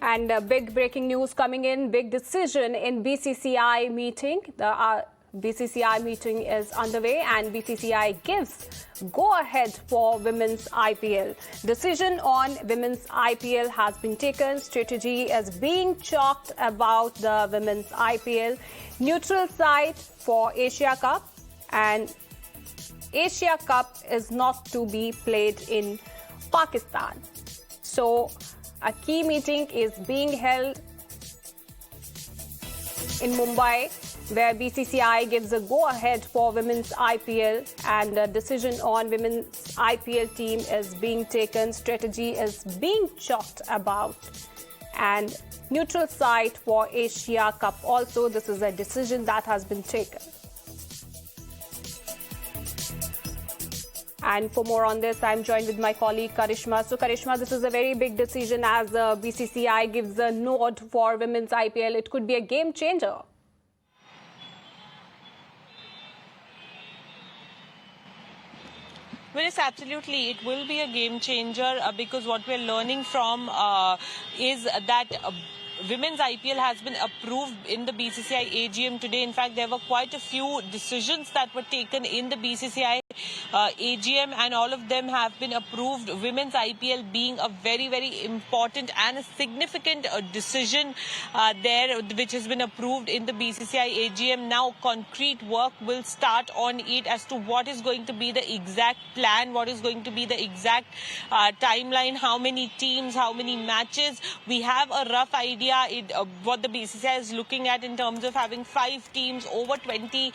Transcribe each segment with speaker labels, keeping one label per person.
Speaker 1: And big breaking news coming in, big decision in BCCI meeting. The BCCI meeting is underway and BCCI gives go-ahead for women's IPL. Decision on women's IPL has been taken. Strategy is being chalked about the women's IPL. Neutral site for Asia Cup, and Asia Cup is not to be played in Pakistan. So a key meeting is being held in Mumbai, where BCCI gives a go-ahead for women's IPL, and a decision on women's IPL team is being taken. Strategy is being chalked about, and neutral site for Asia Cup also. This is a decision that has been taken. And for more on this, I'm joined with my colleague Karishma. So Karishma, this is a very big decision as BCCI gives a nod for women's IPL. It could be a game changer.
Speaker 2: Well, yes, absolutely. It will be a game changer because what we're learning from is that women's IPL has been approved in the BCCI AGM today. In fact, there were quite a few decisions that were taken in the BCCI AGM, and all of them have been approved. Women's IPL being a very, very important and a significant decision there, which has been approved in the BCCI AGM. Now, concrete work will start on it as to what is going to be the exact plan, what is going to be the exact timeline, how many teams, how many matches. We have a rough idea what the BCCI is looking at in terms of having 5 teams, over 20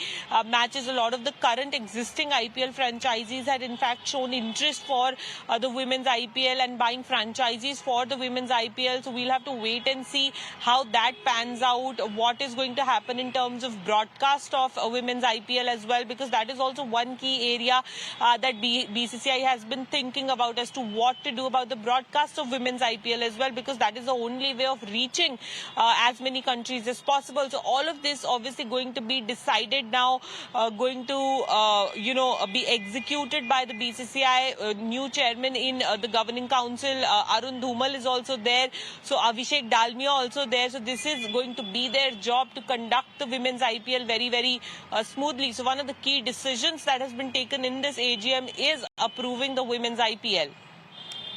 Speaker 2: matches. A lot of the current existing IPL franchises had in fact shown interest for the women's IPL and buying franchises for the women's IPL. So we'll have to wait and see how that pans out, what is going to happen in terms of broadcast of a women's IPL as well, because that is also one key area that BCCI has been thinking about as to what to do about the broadcast of women's IPL as well, because that is the only way of reaching as many countries as possible. So all of this obviously going to be decided now, going to be executed by the BCCI. New chairman in the governing council, Arun Dhumal, is also there. So Abhishek Dalmia also there. So this is going to be their job to conduct the women's IPL very, very smoothly. So one of the key decisions that has been taken in this AGM is approving the women's IPL.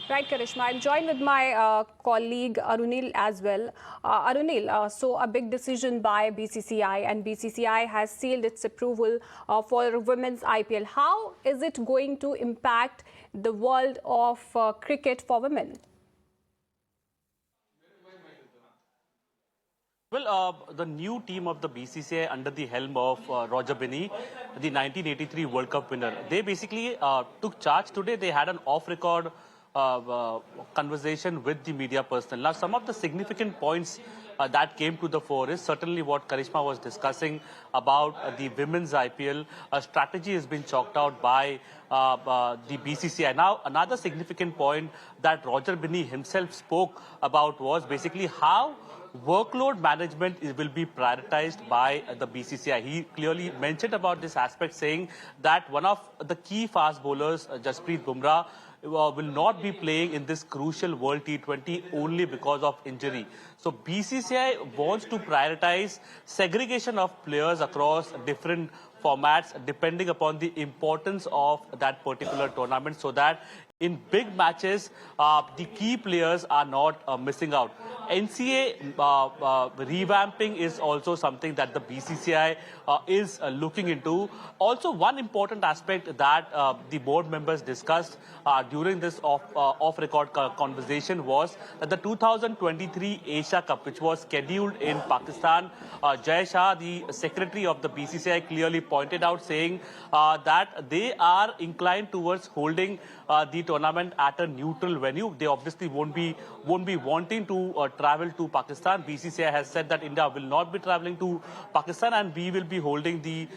Speaker 1: Right, Karishma. I'm joined with my colleague Arunil as well. Arunil, so a big decision by BCCI, and BCCI has sealed its approval for women's IPL. How is it going to impact the world of cricket for women?
Speaker 3: Well, the new team of the BCCI under the helm of Roger Binney, the 1983 World Cup winner, they basically took charge today. They had an off-record conversation with the media personnel. Now, some of the significant points that came to the fore is certainly what Karishma was discussing about the women's IPL. A strategy has been chalked out by the BCCI. Now, another significant point that Roger Binney himself spoke about was basically how workload management will be prioritized by the BCCI. He clearly mentioned about this aspect, saying that one of the key fast bowlers, Jasprit Bumrah, will not be playing in this crucial World T20 only because of injury. So BCCI wants to prioritize segregation of players across different formats depending upon the importance of that particular tournament, so that in big matches, the key players are not missing out. NCA revamping is also something that the BCCI is looking into. Also, one important aspect that the board members discussed during this off-record conversation was that the 2023 Asia Cup, which was scheduled in Pakistan, Jay Shah, the secretary of the BCCI, clearly pointed out, saying that they are inclined towards holding the tournament at a neutral venue. They obviously won't be wanting to travel to Pakistan. BCCI has said that India will not be traveling to Pakistan, and we will be holding the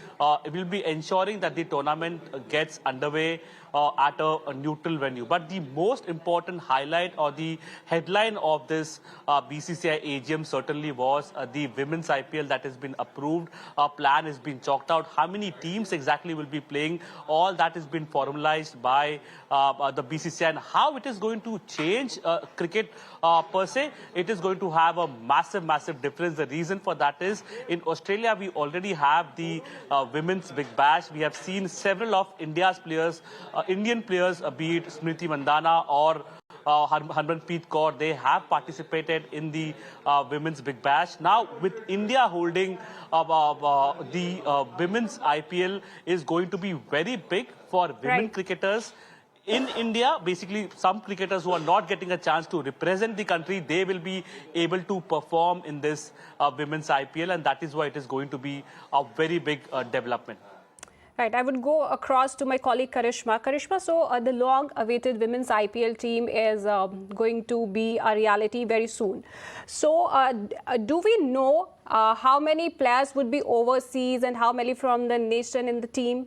Speaker 3: will be ensuring that the tournament gets underway at a neutral venue. But the most important highlight or the headline of this BCCI AGM certainly was the women's IPL that has been approved. A plan has been chalked out. How many teams exactly will be playing? All that has been formalized by the BCCI, and how it is going to change cricket per se. It is going to have a massive difference. The reason for that is in Australia we already have the women's Big Bash. We have seen several of India's players, Indian players, be it Smriti Mandhana or Harmanpreet Kaur, they have participated in the women's Big Bash. Now, with India holding the women's IPL is going to be very big for women cricketers. In India, basically, some cricketers who are not getting a chance to represent the country, they will be able to perform in this women's IPL, and that is why it is going to be a very big development.
Speaker 1: Right, I would go across to my colleague Karishma. Karishma, so the long-awaited women's IPL team is going to be a reality very soon. So, do we know how many players would be overseas and how many from the nation in the team?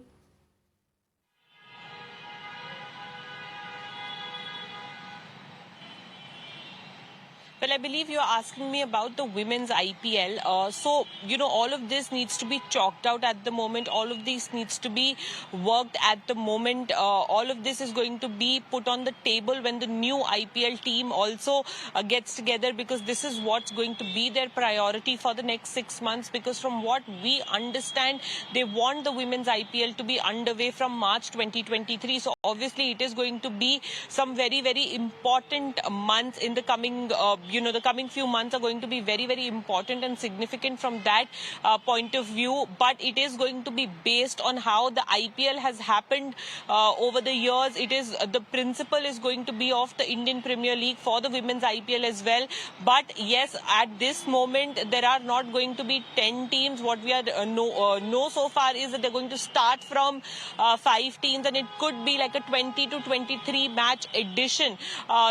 Speaker 2: Well, I believe you're asking me about the women's IPL. So, all of this needs to be chalked out at the moment. All of this needs to be worked at the moment. All of this is going to be put on the table when the new IPL team also gets together, because this is what's going to be their priority for the next 6 months. Because from what we understand, they want the women's IPL to be underway from March 2023. So, obviously, it is going to be some very important months in the coming the coming few months are going to be very important and significant from that point of view. But it is going to be based on how the IPL has happened over the years. It is the principle is going to be of the Indian Premier League for the women's IPL as well. But yes, at this moment there are not going to be 10 teams. What we are know so far is that they're going to start from 5 teams, and it could be like a 20 to 23 match edition.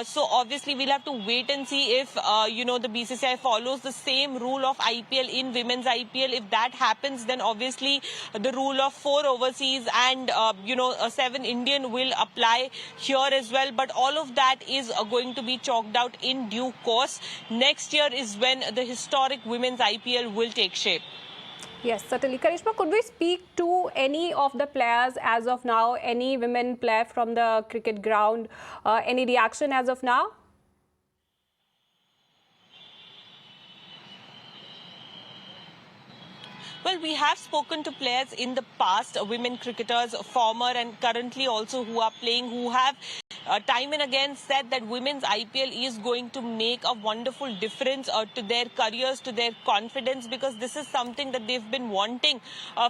Speaker 2: So obviously we'll have to wait and see if the BCCI follows the same rule of IPL in women's IPL. If that happens, then obviously the rule of 4 overseas and a 7 Indian will apply here as well. But all of that is going to be chalked out in due course. Next year is when the historic women's IPL will take shape.
Speaker 1: Yes, certainly. Karishma, could we speak to any of the players as of now, any women player from the cricket ground, any reaction as of now?
Speaker 2: Well, we have spoken to players in the past, women cricketers, former and currently also who are playing, who have time and again said that women's IPL is going to make a wonderful difference to their careers, to their confidence, because this is something that they've been wanting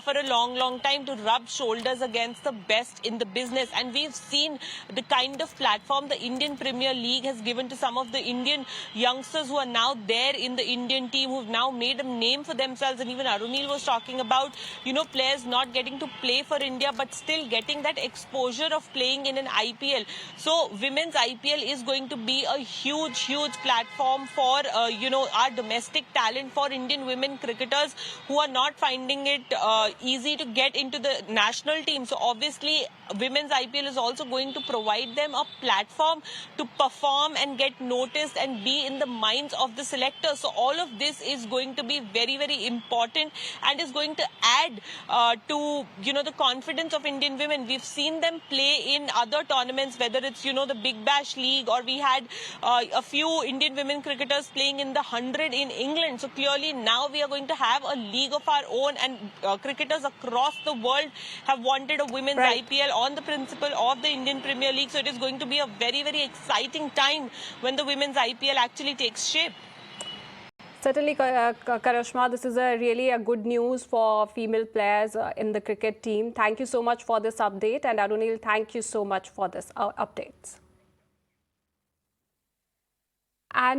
Speaker 2: for a long time, to rub shoulders against the best in the business. And we've seen the kind of platform the Indian Premier League has given to some of the Indian youngsters who are now there in the Indian team, who've now made a name for themselves. And even Arunil was talking about, players not getting to play for India, but still getting that exposure of playing in an IPL. So women's IPL is going to be a huge platform for, our domestic talent, for Indian women cricketers who are not finding it easy to get into the national team. So obviously, women's IPL is also going to provide them a platform to perform and get noticed and be in the minds of the selectors. So all of this is going to be very important and is going to add to, the confidence of Indian women. We've seen them play in other tournaments, whether it's, the Big Bash League, or we had a few Indian women cricketers playing in the 100 in England. So clearly now we are going to have a league of our own, and cricketers across the world have wanted a women's IPL on the principle of the Indian Premier League. So it is going to be a very exciting time when the women's IPL actually takes shape.
Speaker 1: Certainly, Karishma, this is really a good news for female players in the cricket team. Thank you so much for this update. And Arunil, thank you so much for this updates. And